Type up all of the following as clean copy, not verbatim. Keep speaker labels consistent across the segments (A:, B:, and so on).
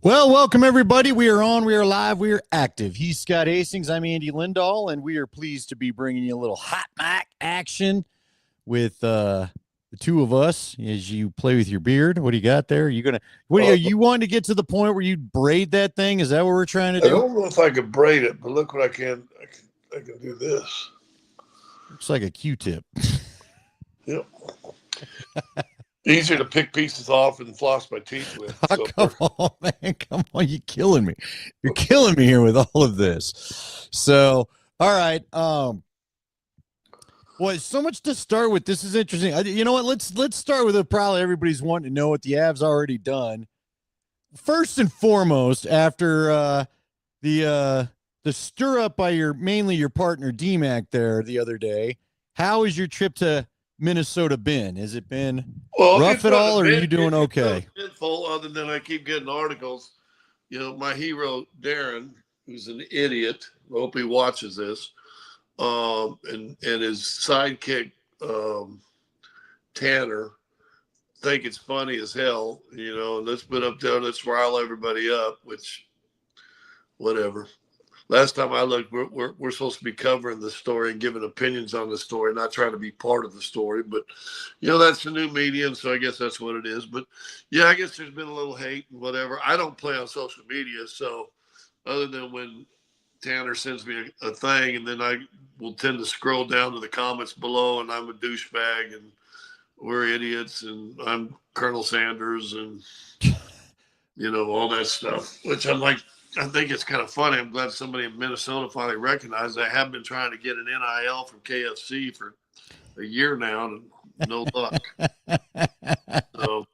A: Well, welcome everybody. We are on, we are live, we are active. He's Scott Hastings. I'm Andy Lindahl, and we are pleased to be bringing you a little hot mic action with the two of us as you play with your beard. What do you got there? Are you wanting to get to the point where you braid that thing? Is that what we're trying to do?
B: I don't know if I could braid it, but look what I can. I can do this.
A: Looks like a Q-tip.
B: Yep. Easier to pick pieces off and floss my teeth with.
A: Oh, come on, man. Come on. You're killing me. You're killing me here with all of this. So, all right. Well, so much to start with. This is interesting. You know what? Let's start with probably everybody's wanting to know what the Avs already done. First and foremost, after the stir up by mainly your partner D-Mac there the other day, how has your trip to Minnesota been? Has it been rough at all, or are you doing okay?
B: Other than I keep getting articles. You know, my hero Darren, who's an idiot. I hope he watches this. And his sidekick Tanner think it's funny as hell. You know, let's put up there, let's rile everybody up. Which, whatever. Last time I looked, we're supposed to be covering the story and giving opinions on the story, not trying to be part of the story. But, you know, that's the new media, and so I guess that's what it is. But, yeah, I guess there's been a little hate and whatever. I don't play on social media, so other than when Tanner sends me a thing, and then I will tend to scroll down to the comments below, and I'm a douchebag, and we're idiots, and I'm Colonel Sanders, and, you know, all that stuff, which I'm like, I think it's kind of funny. I'm glad somebody in Minnesota finally recognized I have been trying to get an NIL from KFC for a year now, and no luck. So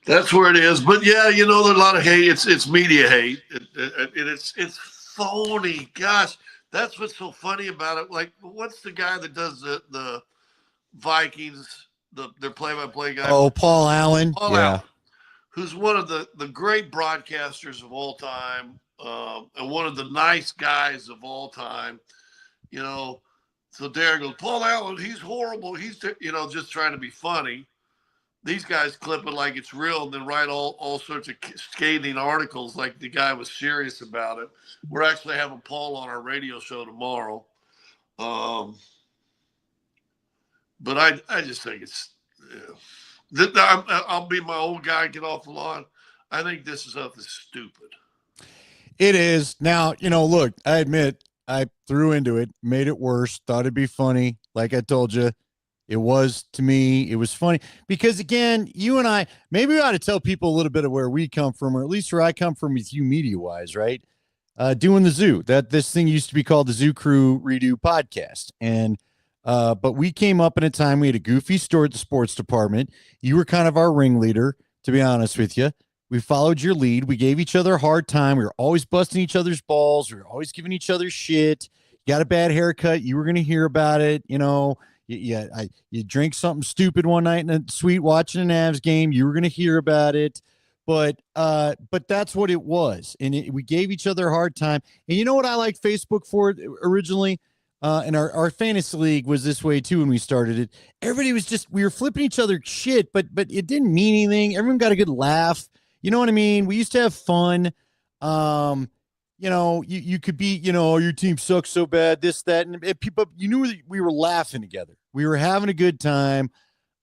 B: that's where it is. But yeah, you know, there's a lot of hate. It's media hate. It's phony. Gosh, that's what's so funny about it. Like, what's the guy that does the Vikings, their play-by-play guy?
A: Oh, Paul Allen.
B: Allen. Who's one of the great broadcasters of all time, and one of the nice guys of all time, you know. So Darren goes, Paul Allen, he's horrible. He's, you know, just trying to be funny. These guys clip it like it's real and then write all sorts of scathing articles like the guy was serious about it. We're actually having Paul on our radio show tomorrow. But I just think it's, I'll be my old guy, get off the lawn. I think this stuff is stupid.
A: It is. Now, you know, look, I admit I threw into it, made it worse, thought it'd be funny. Like I told you, it was to me, it was funny. Because again, you and I, maybe we ought to tell people a little bit of where we come from, or at least where I come from with you media-wise, right? Doing the Zoo. This thing used to be called the Zoo Crew Redo Podcast. And but we came up in a time we had a goofy store at the sports department. You were kind of our ringleader, to be honest with you. We followed your lead. We gave each other a hard time. We were always busting each other's balls. We were always giving each other shit. You got a bad haircut, you were going to hear about it. You know, you drink something stupid one night in a suite watching an Avs game, you were going to hear about it. But that's what it was. And we gave each other a hard time. And you know what I liked Facebook for originally? And our fantasy league was this way too when we started it. Everybody was just, we were flipping each other shit, but it didn't mean anything. Everyone got a good laugh. You know what I mean? We used to have fun. You know, you could be, you know, your team sucks so bad, this, that, and people, you knew that we were laughing together. We were having a good time.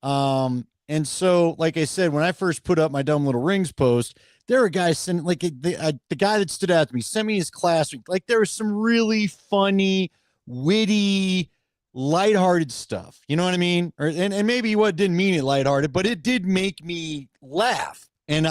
A: And so, like I said, when I first put up my Dumb Little Rings post, there were guys sending, like the guy that stood out to me sent me his class. Like there was some really funny, witty, lighthearted stuff. You know what I mean? And maybe what didn't mean it lighthearted, but it did make me laugh. And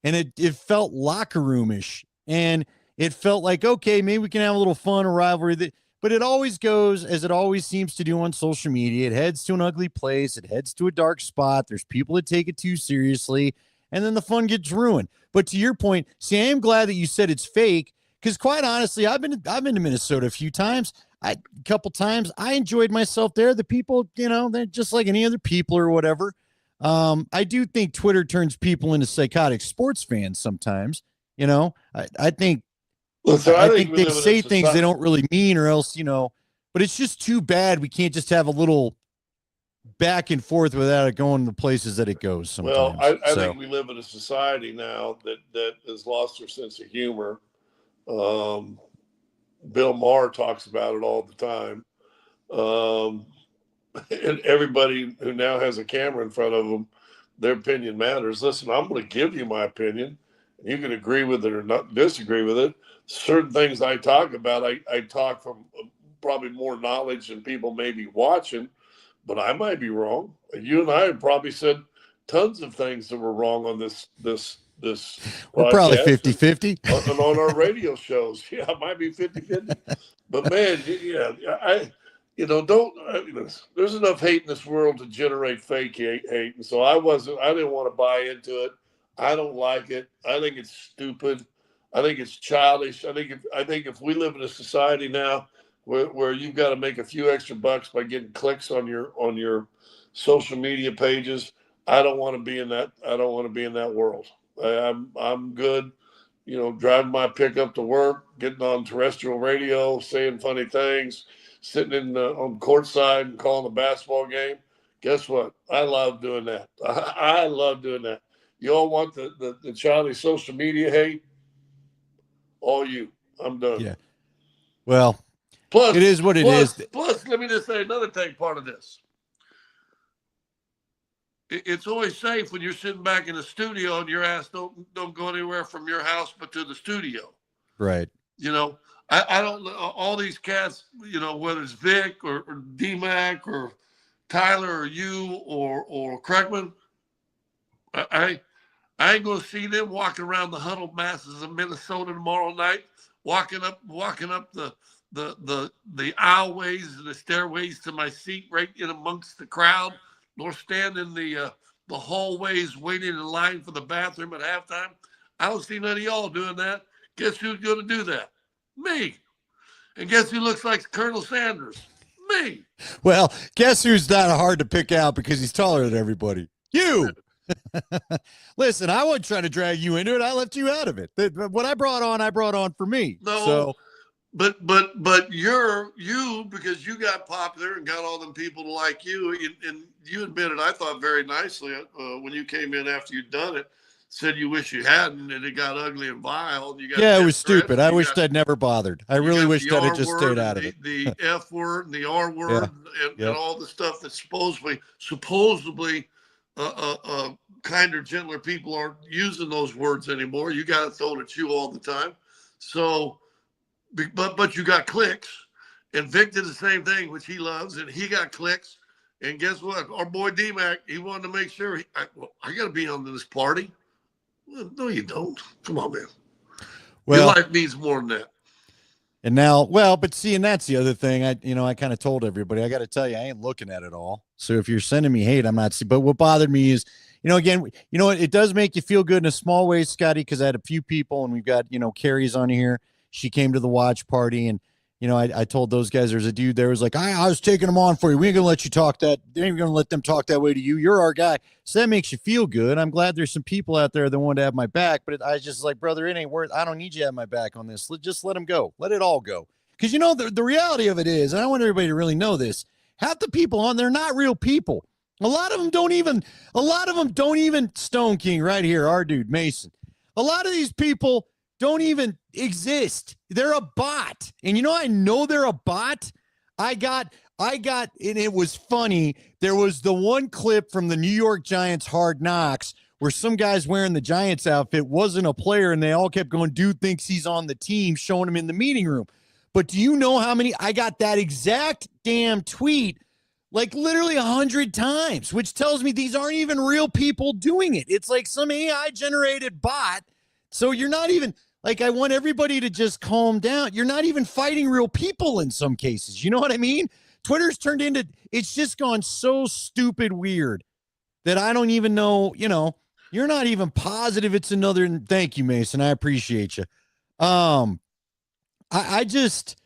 A: it felt locker roomish, and it felt like, okay, maybe we can have a little fun or rivalry. But it always goes, as it always seems to do on social media. It heads to an ugly place. It heads to a dark spot. There's people that take it too seriously, and then the fun gets ruined. But to your point, see, I am glad that you said it's fake, because quite honestly, I've been to Minnesota a few times. A couple times. I enjoyed myself there. The people, you know, they're just like any other people or whatever. I do think Twitter turns people into psychotic sports fans sometimes. You know, I think,
B: listen,
A: I think they say things they don't really mean, or else, you know, but it's just too bad we can't just have a little back and forth without it going the places that it goes
B: Well,
A: sometimes.
B: I think we live in a society now that has lost their sense of humor. Um, Bill Maher talks about it all the time. Um, and everybody who now has a camera in front of them, their opinion matters. Listen, I'm going to give you my opinion. You can agree with it or not disagree with it. Certain things I talk about, I talk from probably more knowledge than people may be watching, but I might be wrong. You and I have probably said tons of things that were wrong on this
A: we're probably
B: podcast
A: 50-50.
B: and on our radio shows. Yeah, it might be 50-50. But man, yeah, don't. There's enough hate in this world to generate fake hate, and so I didn't want to buy into it. I don't like it. I think it's stupid. I think it's childish. I think if we live in a society now where you've got to make a few extra bucks by getting clicks on your social media pages, I don't want to be in that. I don't want to be in that world. I'm good, driving my pickup to work, getting on terrestrial radio, saying funny things, sitting on courtside and calling a basketball game. Guess what? I love doing that. I love doing that. You all want the childish social media hate? All you. I'm done.
A: Yeah. Well,
B: Plus,
A: it is what it is.
B: Plus, let me just say another thing. Part of this, it's always safe when you're sitting back in the studio and your ass don't go anywhere from your house but to the studio.
A: Right.
B: I don't all these cats. Whether it's Vic or D-Mac or Tyler or you or Kreckman, I ain't gonna see them walking around the huddled masses of Minnesota tomorrow night, walking up the aisleways and the stairways to my seat right in amongst the crowd, nor stand in the hallways waiting in line for the bathroom at halftime. I don't see none of y'all doing that. Guess who's gonna do that? Me. And guess who looks like Colonel Sanders? Me.
A: Well, guess who's not hard to pick out because he's taller than everybody? You. Listen, I wasn't trying to drag you into it. I left you out of it. What I brought on for me.
B: No,
A: so,
B: but you because you got popular and got all them people to like you, and you admitted, I thought very nicely when you came in after you'd done it, said you wish you hadn't, and it got ugly and vile. And you got
A: it was stupid. I wished I'd never bothered. I really wished I'd have just stayed out of it.
B: The F word and the R word and all the stuff that supposedly kinder, gentler people aren't using those words anymore. You got it thrown at you all the time. So, but you got clicks, and Vic did the same thing, which he loves, and he got clicks. And guess what? Our boy D-Mac, he wanted to make sure I got to be on this party. Well, no, you don't. Come on, man. Your life means more than that.
A: And now, but see, and that's the other thing. I kind of told everybody, I got to tell you, I ain't looking at it all. So if you're sending me hate, I'm not. But what bothered me is, again, it does make you feel good in a small way, Scotty, because I had a few people, and we've got, Carrie's on here. She came to the watch party, and I told those guys, there's a dude there who's like, I was taking them on for you. We ain't gonna let you talk that. They ain't gonna let them talk that way to you. You're our guy. So that makes you feel good. I'm glad there's some people out there that want to have my back, but I was just like, brother, it ain't worth. I don't need you to have my back on this. Just let them go. Let it all go. Because the reality of it is, and I want everybody to really know this. Half the people on there, not real people. A lot of them don't even Stone King right here, our dude Mason. A lot of these people don't even exist. They're a bot. And I know they're a bot. I got, and it was funny. There was the one clip from the New York Giants Hard Knocks where some guy's wearing the Giants outfit, wasn't a player, and they all kept going, dude thinks he's on the team, showing him in the meeting room. But do you know how many? I got that exact damn tweet like literally 100 times, which tells me these aren't even real people doing it. It's like some AI generated bot. So you're not even like, I want everybody to just calm down. You're not even fighting real people in some cases. You know what I mean? Twitter's turned into, it's just gone so stupid weird that I don't even know, you're not even positive it's another. Thank you, Mason. I appreciate you. I just,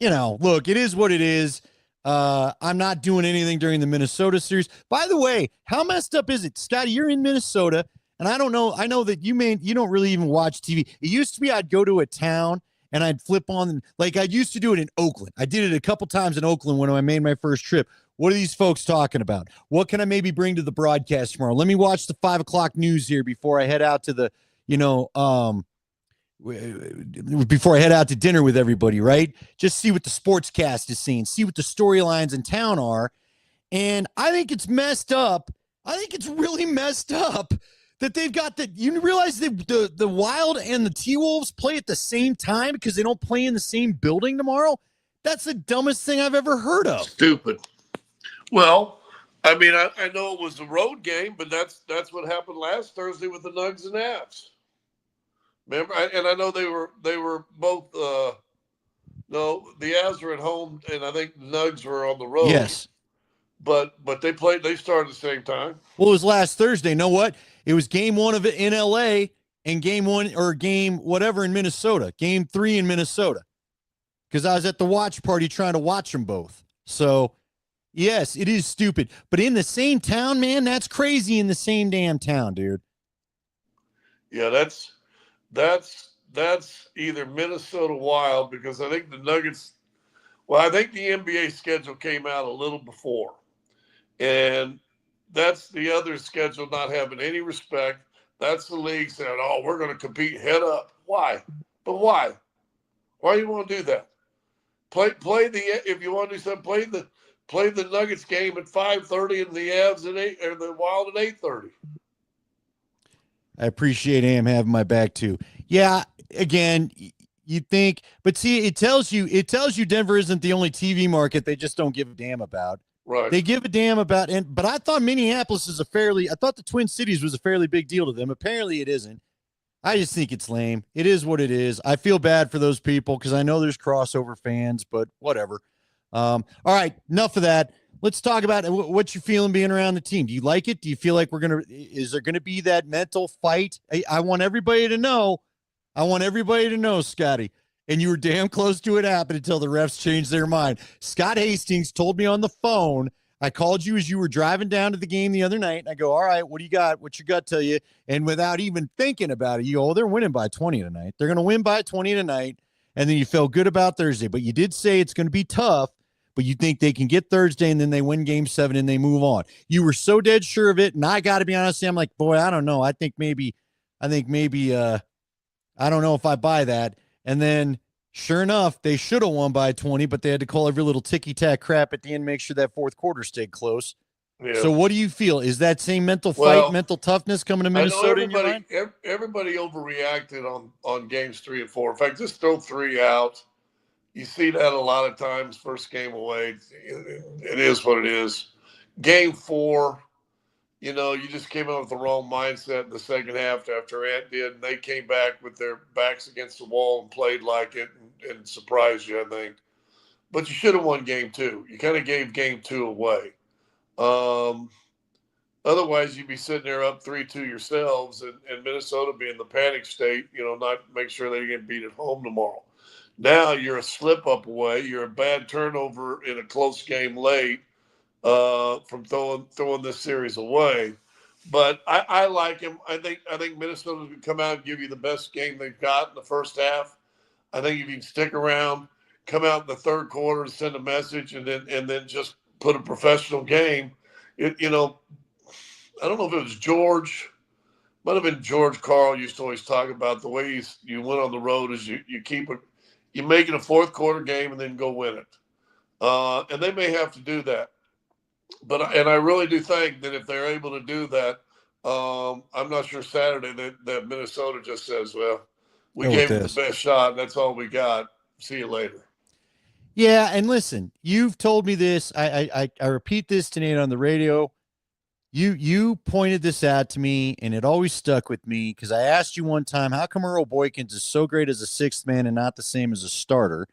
A: look, it is what it is. I'm not doing anything during the Minnesota series. By the way, how messed up is it? Scotty, you're in Minnesota, and I don't know. I know that you don't really even watch TV. It used to be I'd go to a town and I'd flip on, like I used to do it in Oakland. I did it a couple times in Oakland when I made my first trip, What are these folks talking about? What can I maybe bring to the broadcast tomorrow? Let me watch the 5 o'clock news here before I head out to the, before I head out to dinner with everybody, right? Just see what the sportscast is saying, see what the storylines in town are. And I think it's messed up. I think it's really messed up that they've got the. You realize the Wild and the T-Wolves play at the same time because they don't play in the same building tomorrow? That's the dumbest thing I've ever heard of.
B: Stupid. Well, I mean, I know it was a road game, but that's what happened last Thursday with the Nugs and Avs. Remember, and I know they were both. No, the Avs were at home, and I think the Nugs were on the road.
A: Yes,
B: but they played. They started at the same time.
A: Well, it was last Thursday. You know what? It was game one of it in LA and game one or game whatever in Minnesota. Game 3 in Minnesota. Because I was at the watch party trying to watch them both. So, yes, it is stupid. But in the same town, man, that's crazy in the same damn town, dude.
B: Yeah, that's either Minnesota Wild because I think the Nuggets. Well, I think the NBA schedule came out a little before, and that's the other schedule not having any respect. That's the league saying, "Oh, we're going to compete head up." Why? But why? Why do you want to do that? Play the if you want to do something. Play the Nuggets game at 5:30 and the Avs at 8 or the Wild at 8:30.
A: I appreciate AM having my back too. Yeah, again, you think, but see, it tells you Denver isn't the only TV market they just don't give a damn about.
B: Right.
A: They give a damn about, but I thought Minneapolis is I thought the Twin Cities was a fairly big deal to them. Apparently it isn't. I just think it's lame. It is what it is. I feel bad for those people because I know there's crossover fans, but whatever. All right, enough of that. Let's talk about what you're feeling being around the team. Do you like it? Do you feel like is there going to be that mental fight? I want everybody to know. Scotty. And you were damn close to it happening until the refs changed their mind. Scott Hastings told me on the phone, I called you as you were driving down to the game the other night, and I go, all right, what do you got? What's your gut tell you? And without even thinking about it, you go, oh, they're winning by 20 tonight. They're going to win by 20 tonight, and then you felt good about Thursday. But you did say it's going to be tough, but you think they can get Thursday, and then they win Game 7, and they move on. You were so dead sure of it, and I got to be honest, I'm like, boy, I don't know. I think maybe, I don't know if I buy that. And then, sure enough, they should have won by 20, but they had to call every little ticky-tack crap at the end, make sure that fourth quarter stayed close. Yeah. So what do you feel? Is that same mental fight, mental toughness coming to Minnesota in your mind?
B: Everybody overreacted on games 3 and 4. In fact, just throw 3 out. You see that a lot of times, first game away. It is what it is. Game 4, you just came in with the wrong mindset in the second half after Ant did, and they came back with their backs against the wall and played like it and surprised you, I think. But you should have won game 2. You kind of gave game 2 away. Otherwise, you'd be sitting there up 3-2 yourselves, and Minnesota being the panic state, not make sure they get beat at home tomorrow. Now you're a slip up away. You're a bad turnover in a close game late from throwing this series away. But I like him. I think Minnesota's going to come out and give you the best game they've got in the first half. I think if you can stick around, come out in the third quarter and send a message, and then just put a professional game. I don't know if it was George. Might have been George Carl used to always talk about the way you went on the road is you make it a fourth quarter game and then go win it. And they may have to do that. But I really do think that if they're able to do that, I'm not sure Saturday that Minnesota just says, well, we gave it the best shot, and that's all we got. See you later.
A: Yeah, and listen, you've told me this. I repeat this tonight on the radio. You pointed this out to me, and it always stuck with me because I asked you one time, how come Earl Boykins is so great as a sixth man and not the same as a starter?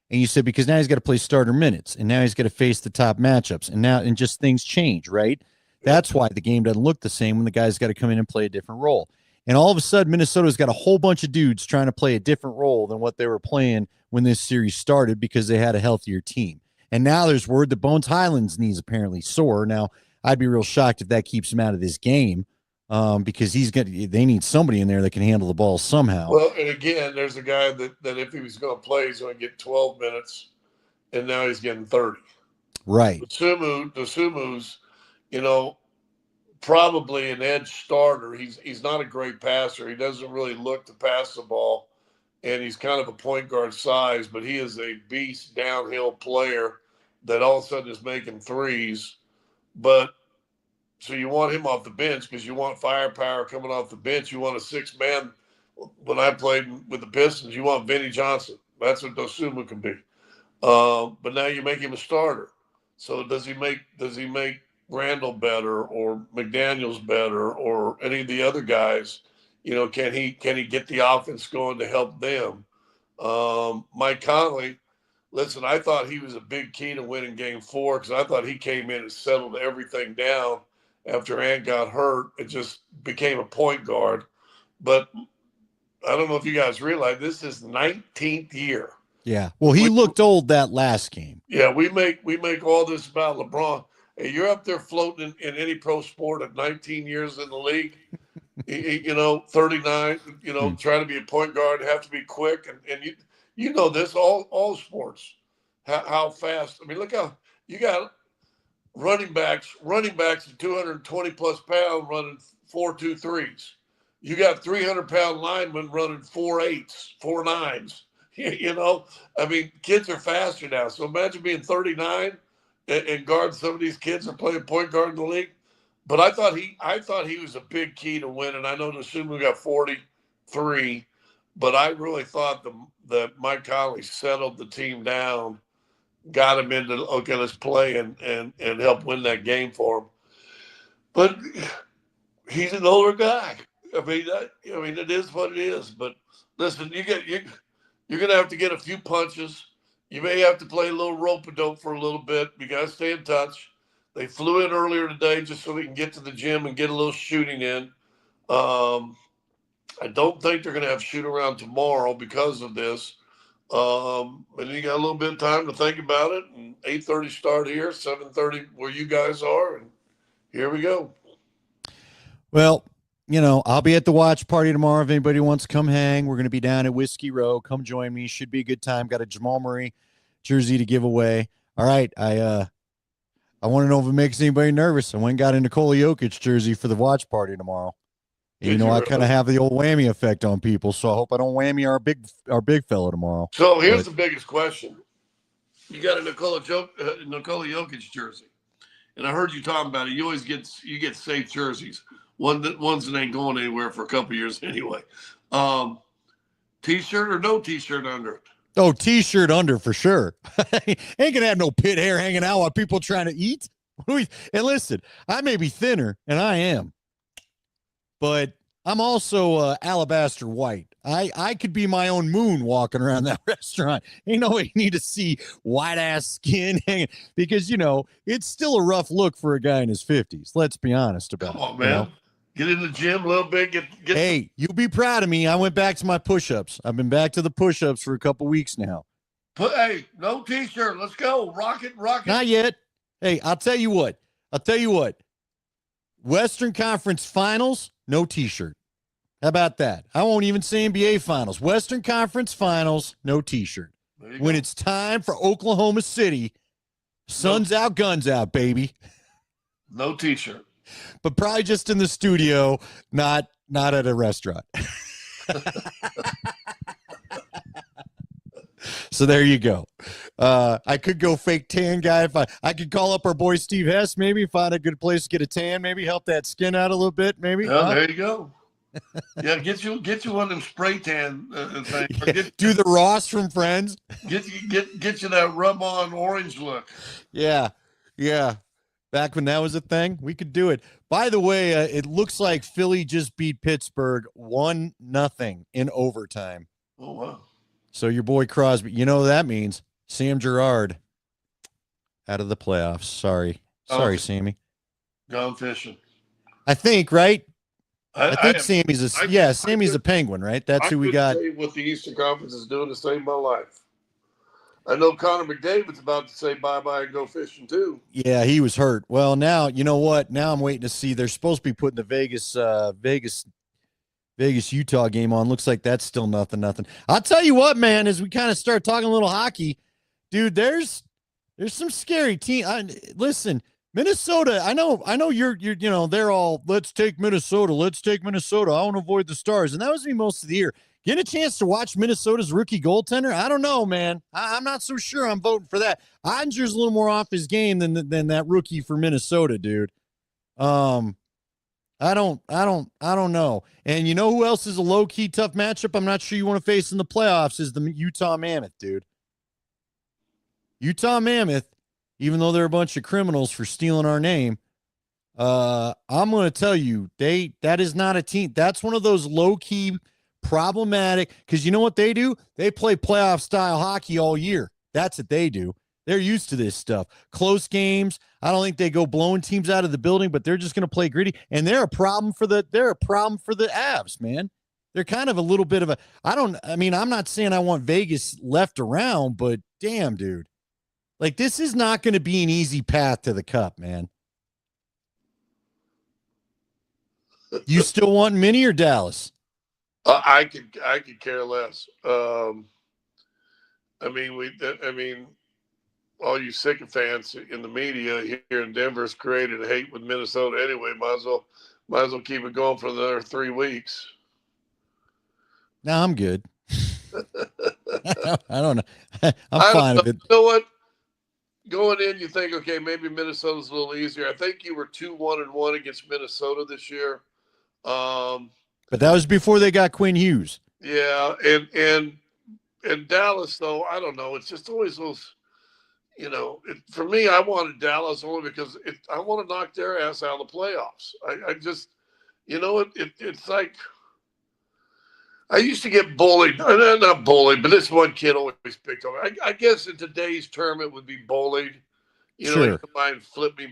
A: And you said, because now he's got to play starter minutes, and now he's got to face the top matchups, and just things change, right? That's why the game doesn't look the same when the guy's got to come in and play a different role. And all of a sudden, Minnesota's got a whole bunch of dudes trying to play a different role than what they were playing when this series started because they had a healthier team. And now there's word that Bones Highland's knee's apparently sore. Now, I'd be real shocked if that keeps him out of this game because they need somebody in there that can handle the ball somehow.
B: Well, and again, there's a guy that if he was going to play, he's going to get 12 minutes, and now he's getting 30.
A: Right.
B: The Sumu's, you know, probably an edge starter. He's not a great passer. He doesn't really look to pass the ball, and he's kind of a point guard size, but he is a beast downhill player that all of a sudden is making threes. But so you want him off the bench because you want firepower coming off the bench. You want a 6-man. When I played with the Pistons, you want Vinny Johnson. That's what Dosumu can be. But now you make him a starter. So does he make Randall better or McDaniels better or any of the other guys? You know, can he get the offense going to help them? Mike Conley, listen, I thought he was a big key to winning Game 4 because I thought he came in and settled everything down after Ant got hurt. It just became a point guard. But I don't know if you guys realize this is 19th year.
A: Yeah. Well, he looked old that last game.
B: Yeah, we make all this about LeBron. Hey, you're up there floating in any pro sport at 19 years in the league. 39. Trying to be a point guard, have to be quick, and you know this all sports. How fast? I mean, look how you got running backs at 220 plus pounds running 4.23s. You got 300-pound linemen running 4.8s, 4.9s. I mean, kids are faster now. So imagine being 39 and guard some of these kids that are playing point guard in the league. But I thought he was a big key to win. And I know Dosunmu got 43, but I really thought that Mike Conley settled the team down, got him into okay, let's play and help win that game for him. But he's an older guy. I mean, it is what it is. But listen, you're going to have to get a few punches. You may have to play a little rope-a-dope for a little bit. You got to stay in touch. They flew in earlier today just so we can get to the gym and get a little shooting in. I don't think they're going to have shoot around tomorrow because of this. And you got a little bit of time to think about it. And 8:30 start here, 7:30 where you guys are, and here we go.
A: Well, I'll be at the watch party tomorrow. If anybody wants to come hang, we're going to be down at Whiskey Row. Come join me. Should be a good time. Got a Jamal Murray jersey to give away. All right. I want to know if it makes anybody nervous. I went and got a Nikola Jokic jersey for the watch party tomorrow. And, I kind of have the old whammy effect on people, so I hope I don't whammy our big fella tomorrow.
B: So here's the biggest question. You got a Nikola Jokic jersey. And I heard you talking about it. You get safe jerseys. Ones that ain't going anywhere for a couple years anyway. T-shirt or no T-shirt under it?
A: Oh, T-shirt under for sure. Ain't gonna have no pit hair hanging out while people trying to eat. And listen, I may be thinner, and I am, but I'm also alabaster white. I could be my own moon walking around that restaurant. Ain't no way you need to see white ass skin hanging because it's still a rough look for a guy in his 50s. Let's be honest about it.
B: Come on, man. Get in the gym a little bit.
A: Hey, you'll be proud of me. I went back to my push-ups. I've been back to the push-ups for a couple weeks now.
B: Hey, no T-shirt. Let's go. Rock it.
A: Not yet. Hey, I'll tell you what. Western Conference Finals, no T-shirt. How about that? I won't even say NBA Finals. Western Conference Finals, no T-shirt. When it's time for Oklahoma City, sun's out, guns out, baby.
B: No T-shirt.
A: But probably just in the studio, not at a restaurant. So there you go. I could go fake tan guy if I could call up our boy Steve Hess, maybe find a good place to get a tan, maybe help that skin out a little bit, maybe.
B: There you go. Yeah, get you one of them spray tan things.
A: Do the Ross from Friends.
B: Get you that rub on orange look.
A: Yeah. Back when that was a thing, we could do it. By the way, it looks like Philly just beat Pittsburgh 1-0 in overtime.
B: Oh, wow.
A: So your boy Crosby, you know what that means? Sam Girard out of the playoffs. Sorry, Sammy.
B: Gone fishing.
A: I think, right? I think Sammy's a Penguin, right? That's who we got.
B: What the Eastern Conference is doing to save my life. I know Connor McDavid's about to say bye-bye and go fishing too.
A: Yeah, he was hurt. Well, now, you know what? Now I'm waiting to see. They're supposed to be putting the Vegas-Utah game on. Looks like that's still nothing. I'll tell you what, man, as we kind of start talking a little hockey, dude, there's There's some scary team. Listen, Minnesota. I know you're. They're all. Let's take Minnesota. Let's take Minnesota. I want to avoid the Stars, and that was me most of the year. Get a chance to watch Minnesota's rookie goaltender? I don't know, man. I'm not so sure. I'm voting for that. Ottinger's a little more off his game than that rookie for Minnesota, dude. Um, I don't know. And you know who else is a low key tough matchup? I'm not sure you want to face in the playoffs is the Utah Mammoth, dude. Utah Mammoth, even though they're a bunch of criminals for stealing our name, I'm going to tell you, that is not a team. That's one of those low key problematic because you know what they do? They play playoff style hockey all year. That's what they do. They're used to this stuff. Close games. I don't think they go blowing teams out of the building, but they're just going to play gritty. And they're a problem for the Avs, man. They're kind of a little bit of a. I'm not saying I want Vegas left around, but damn, dude. Like, this is not going to be an easy path to the cup, man. You still want Minnie or Dallas?
B: I could care less. All you sycophants in the media here in Denver's created hate with Minnesota anyway. Might as well keep it going for another 3 weeks.
A: No, I'm good. I don't know. I'm fine with it.
B: You know what? Going in, you think, okay, maybe Minnesota's a little easier. I think you were 2-1-1 against Minnesota this year.
A: But that was before they got Quinn Hughes.
B: Yeah, and Dallas, though, I don't know. It's just always those, for me, I wanted Dallas only because I want to knock their ass out of the playoffs. I just, it's like I used to get bullied. Not bullied, but this one kid always picked on me. I guess in today's term it would be bullied.
A: Sure.
B: He'd come by and flip me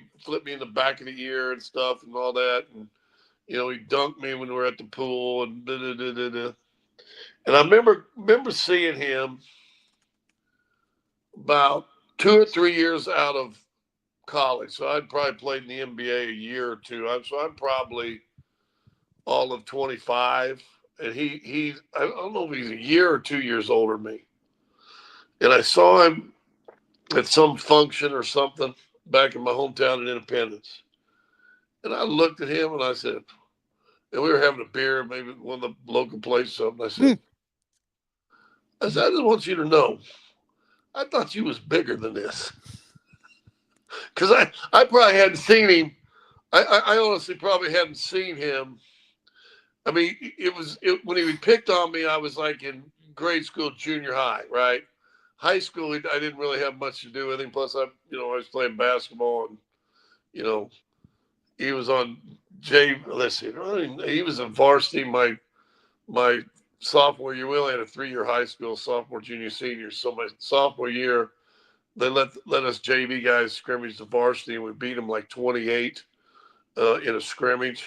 B: in the back of the ear and stuff and all that. And, he dunked me when we were at the pool and da-da-da-da-da. And I remember seeing him about 2 or 3 years out of college. So I'd probably played in the NBA a year or two. So I'm probably all of 25. And he I don't know if he's a year or 2 years older than me. And I saw him at some function or something back in my hometown in Independence. And I looked at him and I said, and we were having a beer, maybe one of the local places, something. I said, I just want you to know, I thought you was bigger than this. Because I probably hadn't seen him. I honestly probably hadn't seen him. I mean, when he picked on me, I was like in grade school, junior high, right? High school, I didn't really have much to do with him. Plus, I was playing basketball, and he was on he was in varsity my sophomore year. We only had a 3-year high school, sophomore, junior, senior. So my sophomore year, they let us JV guys scrimmage the varsity, and we beat them like 28. In a scrimmage,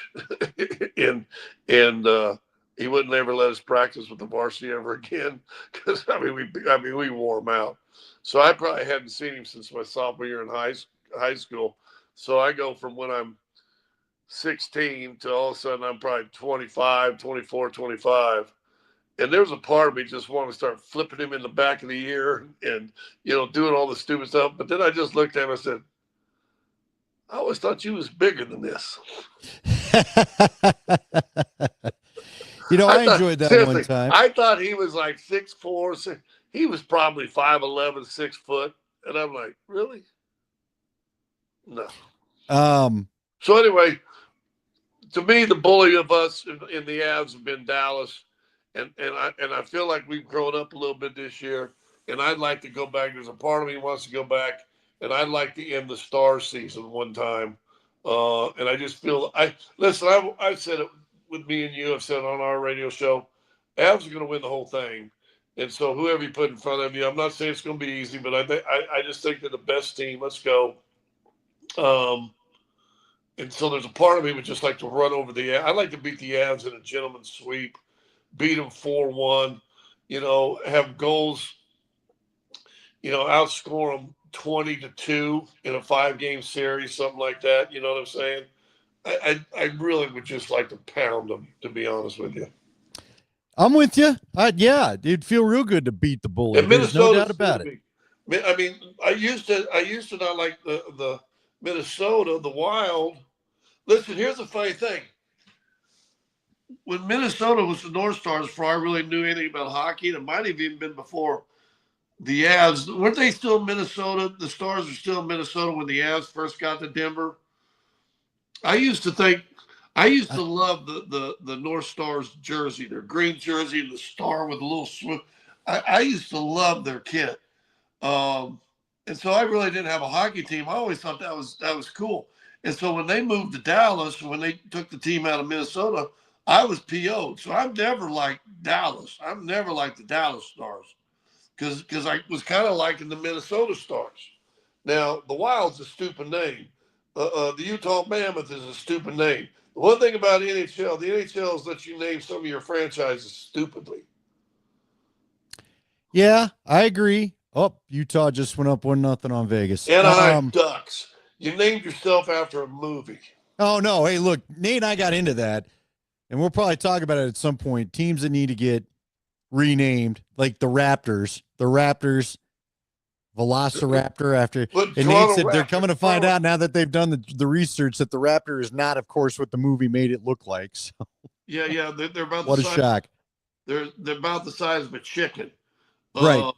B: and he wouldn't ever let us practice with the varsity ever again because we wore him out. So I probably hadn't seen him since my sophomore year in high school. So I go from when I'm 16 to all of a sudden I'm probably 25, 24, 25. And there was a part of me just wanted to start flipping him in the back of the ear and doing all the stupid stuff. But then I just looked at him and I said, I always thought you was bigger than this.
A: I enjoyed that one time.
B: I thought he was like 6'4", 6. He was probably 5'11", 6 foot. And I'm like, really? No. So anyway, to me, the bully of us in the Avs have been Dallas. And I feel like we've grown up a little bit this year. And I'd like to go back. There's a part of me who wants to go back. And I'd like to end the Star season one time. And I just feel I've said it with me and you. I've said it on our radio show. Avs are going to win the whole thing. And so whoever you put in front of you, I'm not saying it's going to be easy, but I just think they're the best team. Let's go. And so there's a part of me would just like to run over the Avs. I'd like to beat the Avs in a gentleman's sweep, beat them 4-1, have goals, outscore them 20-2 in a 5-game series, something like that. You know what I'm saying? I really would just like to pound them, to be honest with you.
A: I'm with you. Yeah, it'd feel real good to beat the Bulls. There's no doubt about it.
B: I mean, I used to not like the Minnesota, the Wild. Listen, here's the funny thing. When Minnesota was the North Stars, before I really knew anything about hockey, and it might have even been before the Avs. Weren't they still in Minnesota? The Stars were still in Minnesota when the Avs first got to Denver. I used to think, I used
A: I,
B: to love the North Stars jersey, their green jersey and the star with a little swim. I used to love their kit. Um, and so I really didn't have a hockey team. I always thought that was cool. And so when they moved to Dallas, when they took the team out of Minnesota, I was PO'd. So I'm never like Dallas. I'm never like the Dallas Stars because I was kind of liking the Minnesota Stars. Now the Wild's a stupid name. The Utah Mammoth is a stupid name. The one thing about the NHL is that you name some of your franchises stupidly.
A: yeah, I agree. Oh, Utah just went up 1-0 on Vegas.
B: Anaheim Ducks. You named yourself after a movie.
A: Oh no, hey, look, Nate and I got into that, and we'll probably talk about it at some point. Teams that need to get renamed, like the Raptors. The Raptors Velociraptor after,
B: But
A: and Nate
B: Toronto
A: said they're
B: Raptors,
A: coming to find out now that they've done the research that the Raptor is not, of course, what the movie made it look like. So
B: yeah, they're about
A: what
B: the
A: a
B: size.
A: shock.
B: They're about the size of a chicken.
A: Right.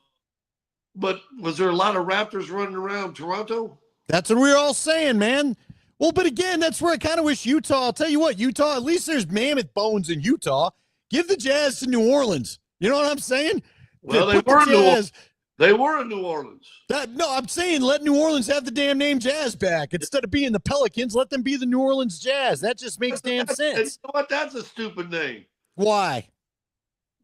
B: But was there a lot of Raptors running around Toronto?
A: That's what we were all saying, man. Well, but again, that's where I kind of wish Utah. I'll tell you what, Utah, at least there's mammoth bones in Utah. Give the Jazz to New Orleans. You know what I'm saying?
B: Well,
A: Put the Jazz.
B: They were in New Orleans.
A: No, I'm saying let New Orleans have the damn name Jazz back. Instead of being the Pelicans, let them be the New Orleans Jazz. That just makes damn sense.
B: You know what? That's a stupid name.
A: Why?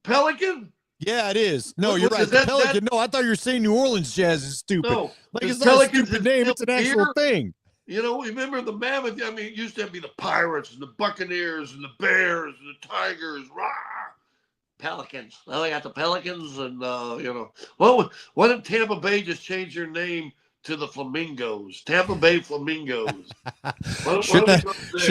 B: Pelican?
A: Yeah, it is. No, you're right. The Pelican. No, I thought you were saying New Orleans Jazz is stupid.
B: No,
A: like it's not a stupid name. It's an actual thing.
B: You know, remember the Mammoth? I mean, it used to be the Pirates and the Buccaneers and the Bears and the Tigers. Rah! Pelicans. Well, they got the Pelicans, and you know, well, why didn't Tampa Bay just change their name to the Flamingos? Tampa Bay Flamingos.
A: Shouldn't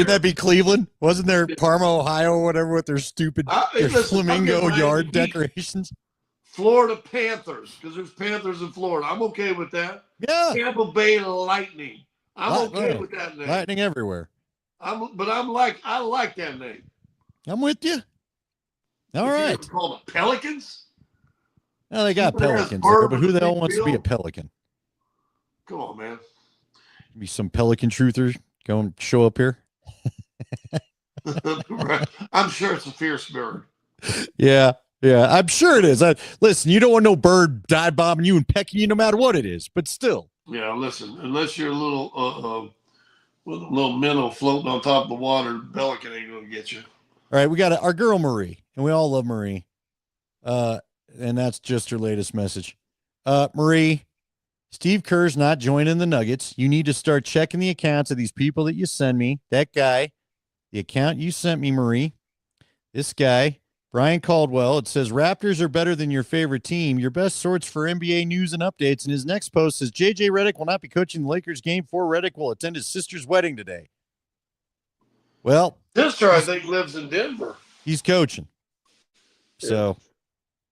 A: that be Cleveland? Wasn't there Parma, Ohio, or whatever, with their stupid flamingo yard decorations?
B: Florida Panthers, because there's Panthers in Florida. I'm okay with that.
A: Yeah.
B: Tampa Bay Lightning. I'm okay with that name.
A: Lightning everywhere.
B: I like that name.
A: I'm with you. All right.
B: You call them Pelicans?
A: Well, they got Pelicans there, but who the hell wants to be a Pelican?
B: Come on, man.
A: Be some Pelican truther go and show up here.
B: Right. I'm sure it's a fierce bird.
A: Yeah, I'm sure it is. Listen, you don't want no bird dive bombing you and pecking you no matter what it is, but still.
B: Yeah, listen, unless you're a little with a little minnow floating on top of the water, pelican ain't gonna get you.
A: All right, we got our girl Marie, and we all love Marie. And that's just her latest message. Marie, Steve Kerr's not joining the Nuggets. You need to start checking the accounts of these people that you send me. That guy, the account you sent me, Marie, this guy, Brian Caldwell, it says Raptors are better than your favorite team. Your best source for NBA news and updates. And his next post says JJ Redick will not be coaching the Lakers game 4. Redick will attend his sister's wedding today. Well,
B: sister, I think, lives in Denver.
A: He's coaching. So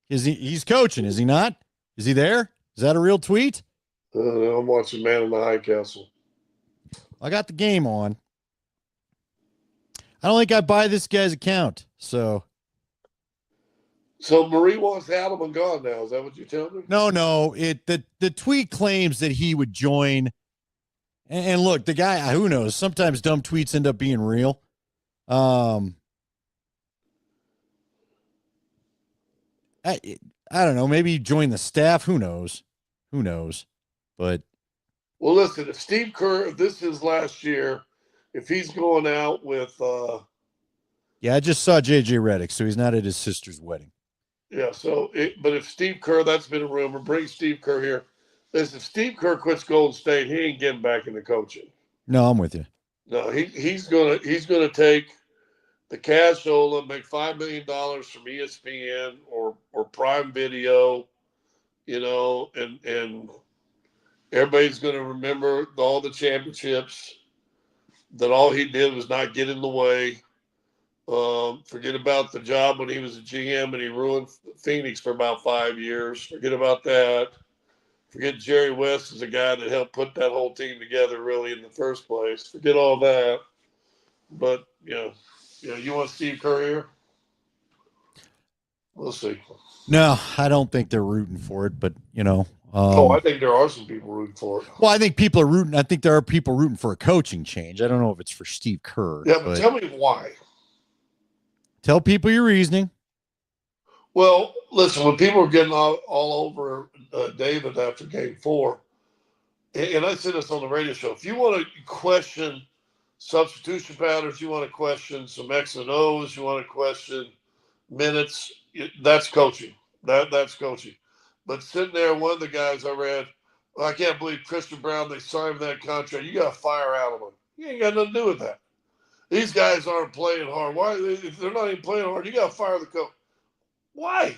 A: he's coaching, is he not? Is he there? Is that a real tweet?
B: I'm watching Man in the High Castle.
A: I got the game on. I don't think I buy this guy's account. So
B: Marie wants Adam and gone now. Is that what you're telling me?
A: No. The tweet claims that he would join. And look, the guy, who knows? Sometimes dumb tweets end up being real. I don't know. Maybe join the staff. Who knows? But
B: well, listen. If Steve Kerr, if this is last year, if he's going out with,
A: yeah, I just saw JJ Redick, so he's not at his sister's wedding.
B: Yeah. But if Steve Kerr, that's been a rumor. Bring Steve Kerr here. Listen, if Steve Kerr quits Golden State, he ain't getting back into coaching.
A: No, I'm with you.
B: No, he's gonna take the cashola, make $5 million from ESPN or Prime Video, you know, and everybody's gonna remember all the championships. That all he did was not get in the way. Forget about the job when he was a GM and he ruined Phoenix for about 5 years. Forget about that. Forget Jerry West is the guy that helped put that whole team together really in the first place. Forget all that. But, you want Steve Kerr here? We'll see.
A: No, I don't think they're rooting for it, but
B: I think there are some people rooting for it.
A: Well, I think people are rooting. I think there are people rooting for a coaching change. I don't know if it's for Steve Kerr.
B: Yeah, but tell me why.
A: Tell people your reasoning.
B: Well, listen, when people are getting all over David after game 4, and I said this on the radio show, if you want to question substitution patterns, you want to question some X and O's, you want to question minutes, that's coaching. That's coaching. But sitting there, one of the guys I read, I can't believe Christian Brown, they signed that contract. You got to fire out of him. You ain't got nothing to do with that. These guys aren't playing hard. Why? If they're not even playing hard, you got to fire the coach. Why?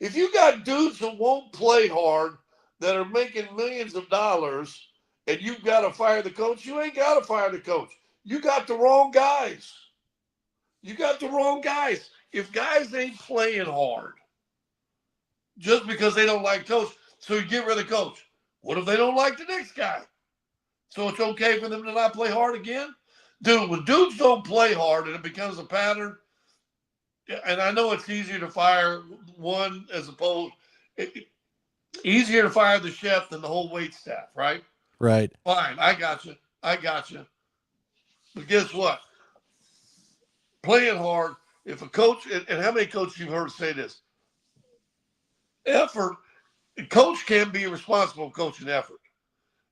B: If you got dudes that won't play hard that are making millions of dollars and you've got to fire the coach, you ain't got to fire the coach. You got the wrong guys. You got the wrong guys. If guys ain't playing hard just because they don't like coach, so you get rid of the coach. What if they don't like the next guy? So it's okay for them to not play hard again? Dude, when dudes don't play hard and it becomes a pattern, and I know it's easier to fire one as opposed easier to fire the chef than the whole wait staff, right?
A: Right.
B: Fine, I got you. But guess what? Playing hard, if a coach, and how many coaches you've heard say this? Effort, a coach can be responsible for coaching effort.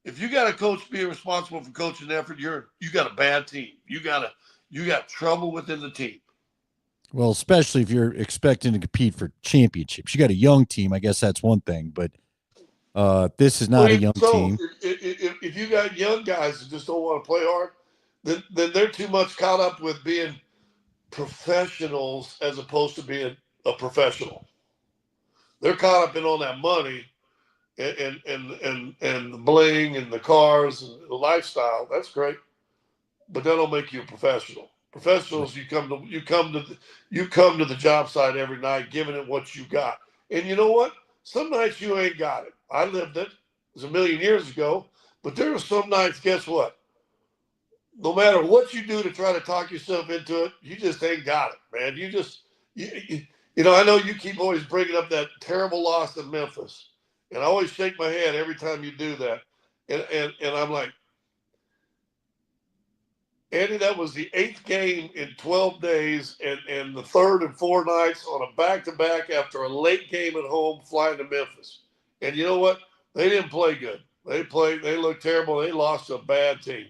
B: If you got a coach being responsible for coaching effort, you got a bad team. You got trouble within the team.
A: Well, especially if you're expecting to compete for championships. You got a young team, I guess that's one thing, but this is not a young team.
B: If you got young guys that just don't want to play hard, then they're too much caught up with being professionals as opposed to being a professional. They're caught up in all that money and the bling and the cars and the lifestyle. That's great, but that don't make you a professional. Professionals, you come to the job site every night, giving it what you got. And you know what? Some nights you ain't got it. I lived it. It was a million years ago. But there are some nights, guess what? No matter what you do to try to talk yourself into it, you just ain't got it, man. I know you keep always bringing up that terrible loss in Memphis. And I always shake my head every time you do that. And I'm like, Andy, that was the 8th game in 12 days and the 3rd and 4 nights on a back-to-back after a late game at home flying to Memphis. And you know what? They didn't play good. They looked terrible. They lost to a bad team.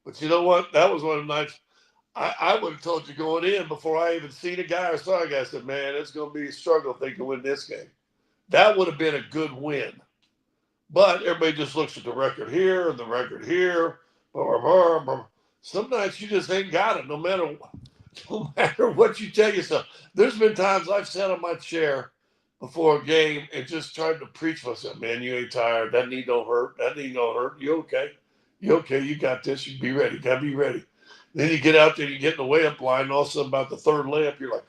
B: But you know what? That was one of the nights I would have told you going in before I even seen a guy or saw a guy. I said, man, it's going to be a struggle if they can win this game. That would have been a good win. But everybody just looks at the record here and the record here. Some nights you just ain't got it, no matter what you tell yourself. There's been times I've sat on my chair before a game and just tried to preach myself, man, you ain't tired. That knee don't hurt. You okay? You okay? You got this. You be ready. Gotta be ready. Then you get out there, you get in the layup line, and all of a sudden about the 3rd layup, you're like,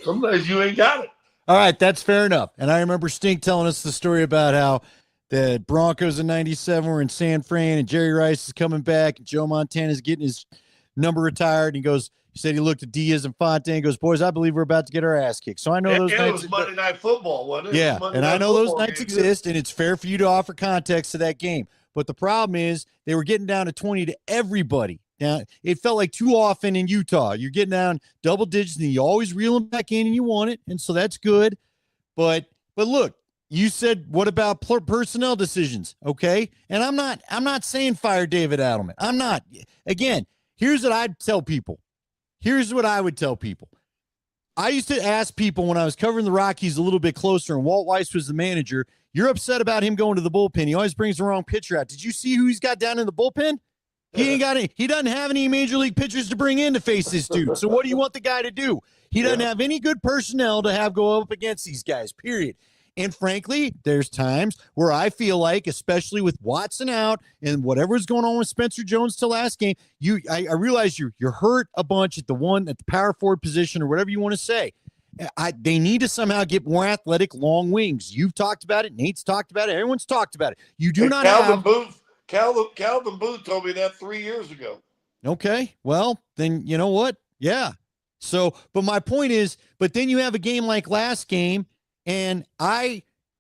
B: some days you ain't got it.
A: All right, that's fair enough. And I remember Stink telling us the story about how the Broncos in 97 were in San Fran and Jerry Rice is coming back and Joe Montana's getting his number retired. And he said he looked at Diaz and Fontaine and goes, boys, I believe we're about to get our ass kicked. So I know those nights.
B: It was Monday Night Football, wasn't it?
A: Yeah, and I know those nights exist, and it's fair for you to offer context to that game. But the problem is they were getting down to 20 to everybody. Now, it felt like too often in Utah. You're getting down double digits, and you always reel them back in, and you want it, and so that's good. But look, you said, what about personnel decisions? Okay. And I'm not saying fire David Adelman. I'm not. Again, here's what I'd tell people. Here's what I would tell people. I used to ask people when I was covering the Rockies a little bit closer and Walt Weiss was the manager, you're upset about him going to the bullpen. He always brings the wrong pitcher out. Did you see who he's got down in the bullpen? He ain't got any. He doesn't have any major league pitchers to bring in to face this dude. So what do you want the guy to do? He doesn't have any good personnel to have go up against these guys, period. And frankly, there's times where I feel like, especially with Watson out and whatever's going on with Spencer Jones till last game, I realize you're hurt a bunch at the power forward position or whatever you want to say. They need to somehow get more athletic, long wings. You've talked about it. Nate's talked about it. Everyone's talked about it. You do
B: And
A: not have.
B: Calvin Booth told me that 3 years ago.
A: Okay. Well, then you know what? Yeah. So, but my point is, but then you have a game like last game, and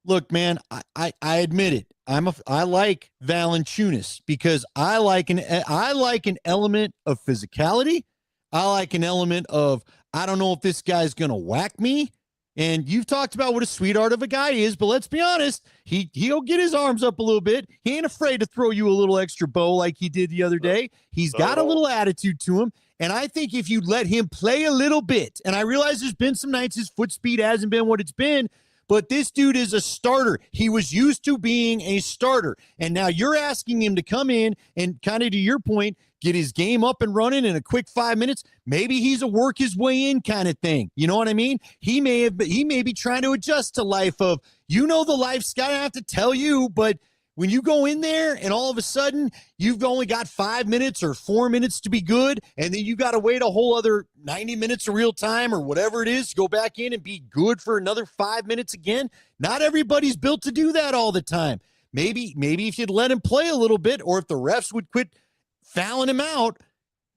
A: look, man, I admit it. I like Valanciunas because I like an element of physicality. I like an element of I don't know if this guy's gonna whack me. And you've talked about what a sweetheart of a guy is, but let's be honest, he'll get his arms up a little bit. He ain't afraid to throw you a little extra bow like he did the other day. He's got a little attitude to him. And I think if you let him play a little bit, and I realize there's been some nights his foot speed hasn't been what it's been, but this dude is a starter. He was used to being a starter. And now you're asking him to come in and kind of to your point, get his game up and running in a quick 5 minutes. Maybe he's a work his way in kind of thing. You know what I mean? He may be trying to adjust to life of, the life's got to have to tell you, but when you go in there and all of a sudden you've only got 5 minutes or 4 minutes to be good, and then you got to wait a whole other 90 minutes of real time or whatever it is to go back in and be good for another 5 minutes again. Not everybody's built to do that all the time. Maybe if you'd let him play a little bit, or if the refs would quit fouling him out,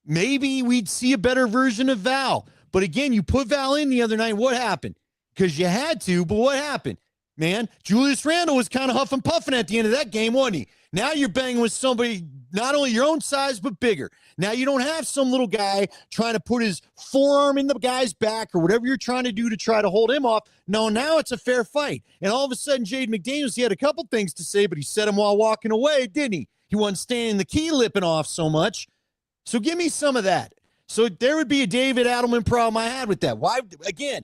A: maybe we'd see a better version of Val. But again, you put Val in the other night. What happened? Because you had to, but what happened? Man, Julius Randle was kind of huff and puffing at the end of that game, wasn't he? Now you're banging with somebody not only your own size, but bigger. Now you don't have some little guy trying to put his forearm in the guy's back or whatever you're trying to do to try to hold him off. No, now it's a fair fight. And all of a sudden, Jaden McDaniels, he had a couple things to say, but he said them while walking away, didn't he? He wasn't standing the key lipping off so much. So give me some of that. So there would be a David Adelman problem I had with that. Why, again,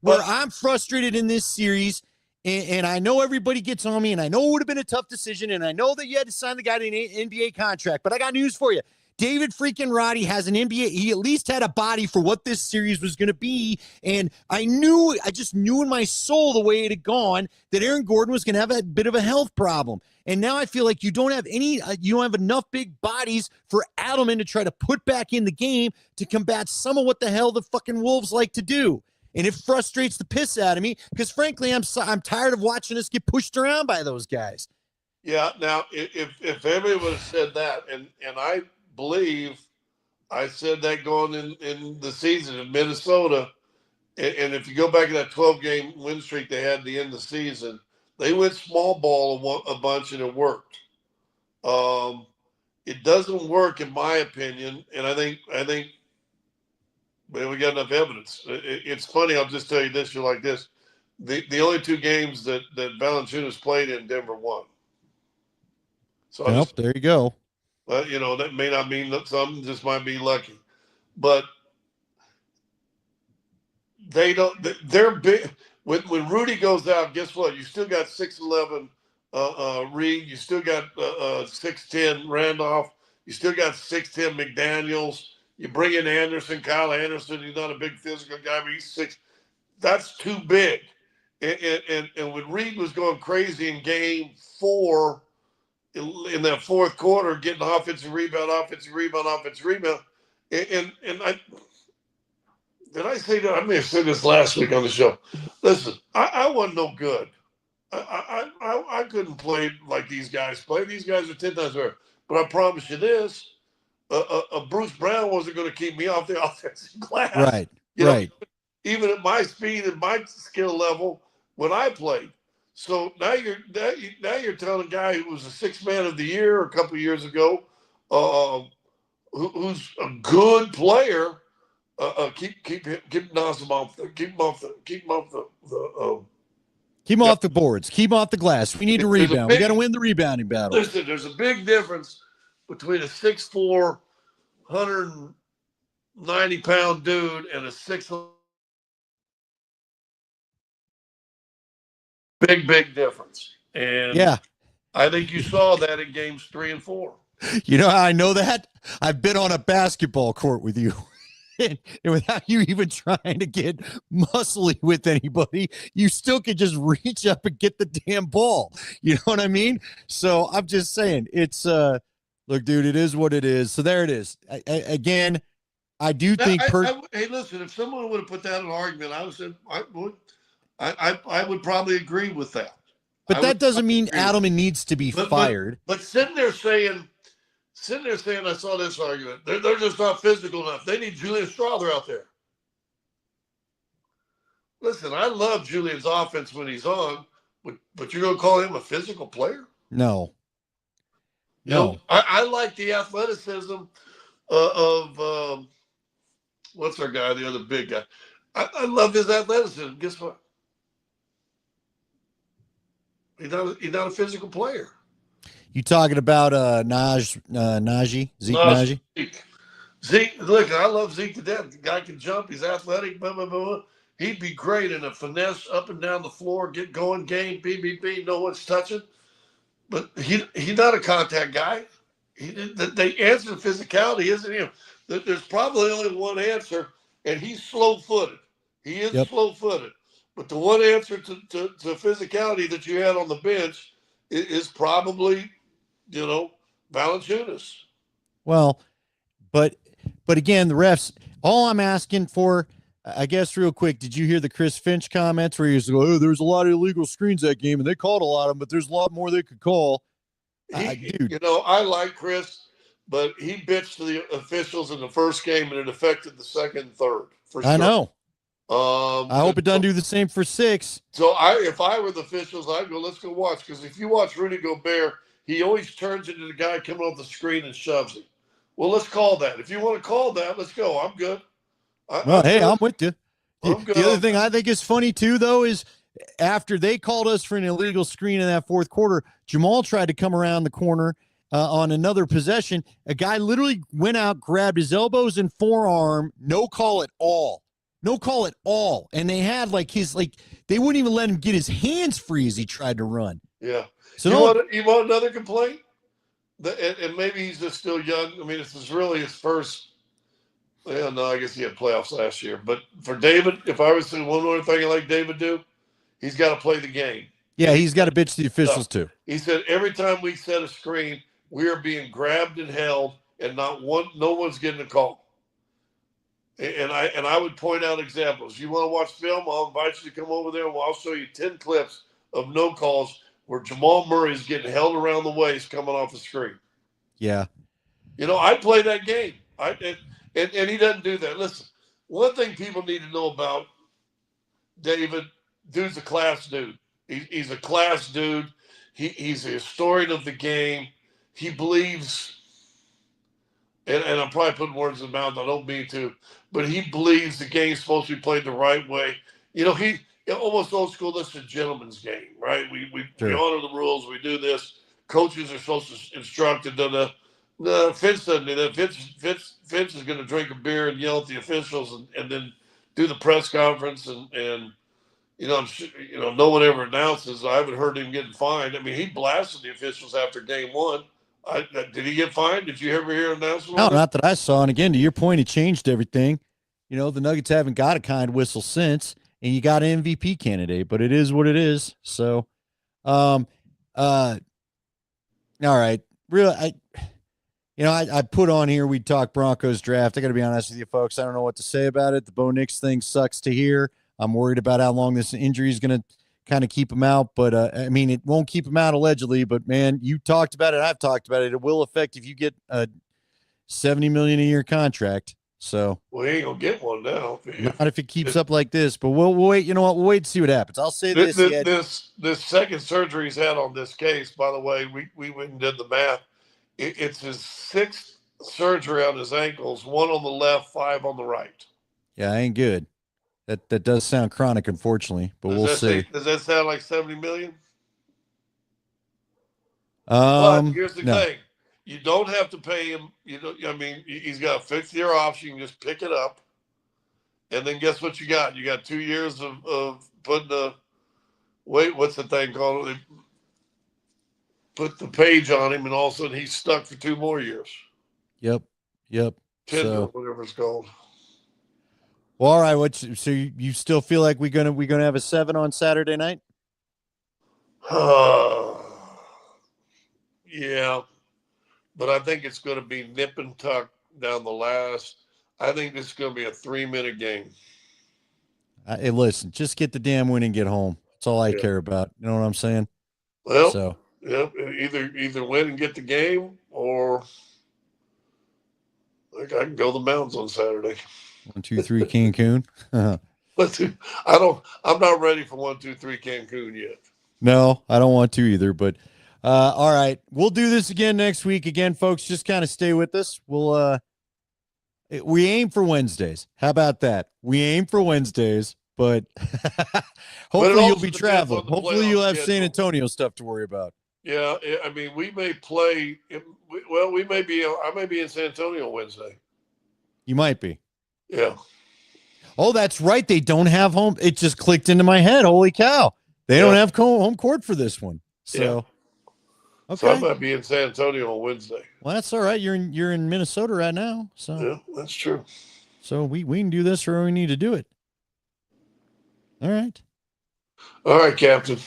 A: where I'm frustrated in this series, and I know everybody gets on me, and I know it would have been a tough decision, and I know that you had to sign the guy to an NBA contract, but I got news for you. David freaking Roddy has an NBA. He at least had a body for what this series was going to be, and I just knew in my soul the way it had gone that Aaron Gordon was going to have a bit of a health problem. And now I feel like you don't have enough big bodies for Adelman to try to put back in the game to combat some of what the hell the fucking Wolves like to do. And it frustrates the piss out of me because, frankly, I'm tired of watching us get pushed around by those guys.
B: Yeah. Now, if everybody would have said that, and I believe I said that going in the season in Minnesota, and if you go back to that 12-game win streak they had at the end of the season, they went small ball a bunch and it worked. It doesn't work, in my opinion, and I think. Man, we got enough evidence. It's funny. I'll just tell you this. You're like this. The only two games that Valanciunas played in, Denver won. So
A: there you go.
B: Well, that may not mean that some just might be lucky, but they don't. They're big. When Rudy goes out, guess what? You still got 6'11" Reed. You still got 6'10" Randolph. You still got 6'10" McDaniels. You bring in Kyle Anderson. He's not a big physical guy, but he's 6. That's too big. And when Reed was going crazy in game 4, in that fourth quarter, getting offensive rebound, and I did I say that? I may have said this last week on the show. Listen, I wasn't no good. I couldn't play like these guys play. These guys are 10 times better. But I promise you this. Bruce Brown wasn't going to keep me off the offensive glass.
A: Right, right.
B: Even at my speed and my skill level when I played. So now you're telling a guy who was a 6th man of the year a couple of years ago, who's a good player, keep Nazem off the
A: boards. Keep him off the glass. We need to rebound. We got to win the rebounding battle.
B: Listen, there's a big difference between a 6'4", 190-pound dude and a 6. Big difference. And
A: yeah,
B: I think you saw that in games 3 and 4.
A: You know how I know that? I've been on a basketball court with you. And without you even trying to get muscly with anybody, you still could just reach up and get the damn ball. You know what I mean? So I'm just saying, it's look, dude, it is what it is. So there it is. Again, I do think
B: Hey, listen, if someone would have put that in an argument, I would probably agree with that.
A: but
B: I would
A: that doesn't
B: probably
A: mean
B: agree with
A: Adelman needs to be
B: that.
A: fired.
B: But sitting there saying, I saw this argument. They're just not physical enough. They need Julian Strother out there. Listen, I love Julian's offense when he's on, but you're going to call him a physical player?
A: No.
B: You know, I like the athleticism of what's our guy, the other big guy. I love his athleticism. Guess what? He's not a physical player.
A: You talking about Najee, Zeke Najee?
B: Zeke, look, I love Zeke to death. The guy can jump. He's athletic. Blah, blah, blah. He'd be great in a finesse up and down the floor, get going game, BBB, no one's touching. But he's not a contact guy. The answer to physicality isn't him. There's probably only one answer, and he's slow-footed. He is slow-footed. But the one answer to physicality that you had on the bench is probably, Valanciunas.
A: Well, but again, the refs. All I'm asking for, I guess, real quick. Did you hear the Chris Finch comments where he was like, "Oh, there's a lot of illegal screens that game, and they called a lot of them, but there's a lot more they could call." Dude,
B: I like Chris, but he bitched to the officials in the first game, and it affected the second and third. For sure.
A: I know. I hope it doesn't do the same for 6.
B: So if I were the officials, I'd go, let's go watch. Because if you watch Rudy Gobert, he always turns into the guy coming off the screen and shoves him. Well, let's call that. If you want to call that, let's go. I'm good.
A: I'm with you. The other thing I think is funny, too, though, is after they called us for an illegal screen in that fourth quarter, Jamal tried to come around the corner on another possession. A guy literally went out, grabbed his elbows and forearm, no call at all. No call at all. And they had they wouldn't even let him get his hands free as he tried to run.
B: Yeah.
A: So
B: you want another complaint? And maybe he's just still young. I mean, this is really his first. Well, no, I guess he had playoffs last year. But for David, if I was to say one more thing I like David do, he's got to play the game.
A: Yeah, he's got to bitch the officials too.
B: He said every time we set a screen, we are being grabbed and held, and no one's getting a call. And I would point out examples. You want to watch film? I'll invite you to come over there, and I'll show you 10 clips of no calls where Jamal Murray is getting held around the waist coming off the screen.
A: Yeah.
B: I play that game. And he doesn't do that. Listen, one thing people need to know about David, dude's a class dude. He's a class dude. He's a historian of the game. He believes, and I'm probably putting words in his mouth, I don't mean to, but he believes the game's supposed to be played the right way. He almost old school, this is a gentleman's game, right? We honor the rules. We do this. Coaches are supposed to instruct, and no, Finch doesn't do that. Finch is going to drink a beer and yell at the officials and then do the press conference and no one ever announces. I haven't heard him getting fined. I mean, he blasted the officials after game one. Did he get fined? Did you ever hear an announcement?
A: No, not that I saw. And again, to your point, it changed everything. The Nuggets haven't got a kind whistle since, and you got an MVP candidate, but it is what it is. So, all right. I put on here, we talk Broncos draft. I got to be honest with you folks. I don't know what to say about it. The Bo Nix thing sucks to hear. I'm worried about how long this injury is going to kind of keep him out. But, it won't keep him out allegedly. But, man, you talked about it. I've talked about it. It will affect if you get a $70 million a year contract. So
B: we ain't going to get one now.
A: Not if it keeps up like this. But we'll wait. You know what? We'll wait to see what happens. I'll say this.
B: This second surgery he's had on this case, by the way, we went and did the math. It's his 6th surgery on his ankles, 1 on the left, 5 on the right.
A: Yeah, ain't good. That does sound chronic, unfortunately, but we'll see.
B: Does that sound like $70 million? But here's the thing: you don't have to pay him. He's got a 5th-year option. You can just pick it up, and then guess what you got? You got 2 years of putting the what's the thing called? They put the page on him, and all of a sudden he's stuck for 2 more years.
A: Yep.
B: Tender, whatever it's called.
A: Well, all right. So you still feel like we're gonna have a 7 on Saturday night?
B: Yeah, but I think it's going to be nip and tuck down the last. I think this is going to be a 3-minute game.
A: Hey, listen, just get the damn win and get home. That's all I
B: Yeah.
A: care about. You know what I'm saying?
B: Well,
A: So,
B: yeah, either win and get the game, or I can go to the mountains on Saturday.
A: 1, 2, 3, Cancun.
B: I'm not ready for 1, 2, 3 Cancun yet.
A: No, I don't want to either. But all right, we'll do this again next week. Again, folks, just kind of stay with us. We aim for Wednesdays. How about that? We aim for Wednesdays, but hopefully you'll be traveling. Hopefully you'll have San Antonio stuff to worry about.
B: Yeah, I mean, we may play. Well, we may be. I may be in San Antonio Wednesday.
A: You might be.
B: Yeah.
A: Oh, that's right. They don't have home. It just clicked into my head. Holy cow! They don't have home court for this one. So,
B: okay. So I might be in San Antonio on Wednesday.
A: Well, that's all right. You're in Minnesota right now. So
B: yeah, that's true.
A: So we can do this or we need to do it. All right.
B: All right, Captain.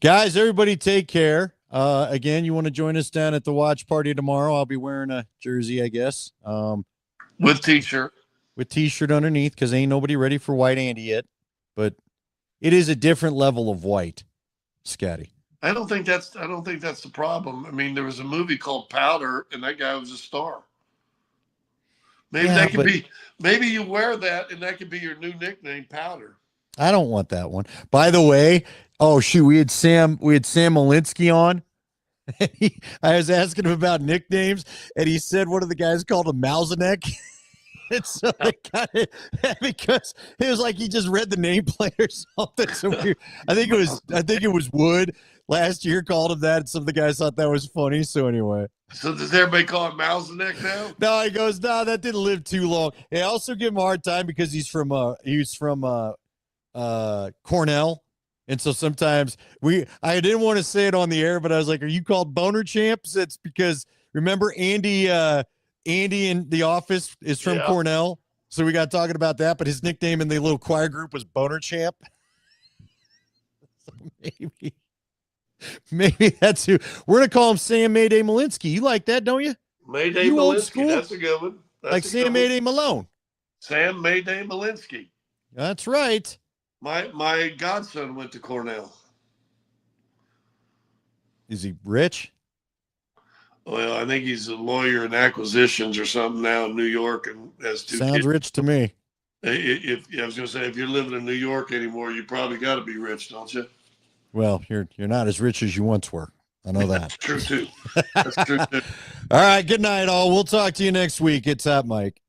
A: Guys, everybody take care. Again, you want to join us down at the watch party tomorrow? I'll be wearing a jersey, I guess.
B: With t-shirt.
A: With t-shirt underneath, because ain't nobody ready for White Andy yet. But it is a different level of white, Scotty.
B: I don't think that's the problem. I mean, there was a movie called Powder, and that guy was a star. Maybe that could be. Maybe you wear that, and that could be your new nickname, Powder.
A: I don't want that one. By the way, oh shoot, we had Sam Malinsky on. I was asking him about nicknames, and he said one of the guys called him Mouseneck. And so I got it because it was like he just read the nameplate or something. So I think it was Wood last year called him that, and some of the guys thought that was funny. So anyway.
B: So does everybody call him Mouseneck now?
A: No, he goes, no, that didn't live too long. I also give him a hard time because he's from Cornell. And so sometimes I didn't want to say it on the air, but I was like, are you called Boner Champs? It's because remember Andy in The Office is from Cornell. So we got talking about that, but his nickname in the little choir group was Boner Champ. So maybe that's who we're going to call him. Sam Mayday Malinsky. You like that, don't you?
B: Mayday Malinsky. That's a good one.
A: Like Sam Mayday Malone.
B: Sam Mayday Malinsky.
A: That's right.
B: My godson went to Cornell.
A: Is he rich?
B: Well, I think he's a lawyer in acquisitions or something now in New York, and has 2
A: Sounds
B: kids.
A: Rich to me.
B: If I was going to say, if you're living in New York anymore, you probably got to be rich, don't you?
A: Well, you're not as rich as you once were. I know that.
B: That's true too. That's true too.
A: All right. Good night, all. We'll talk to you next week. It's up, Mike.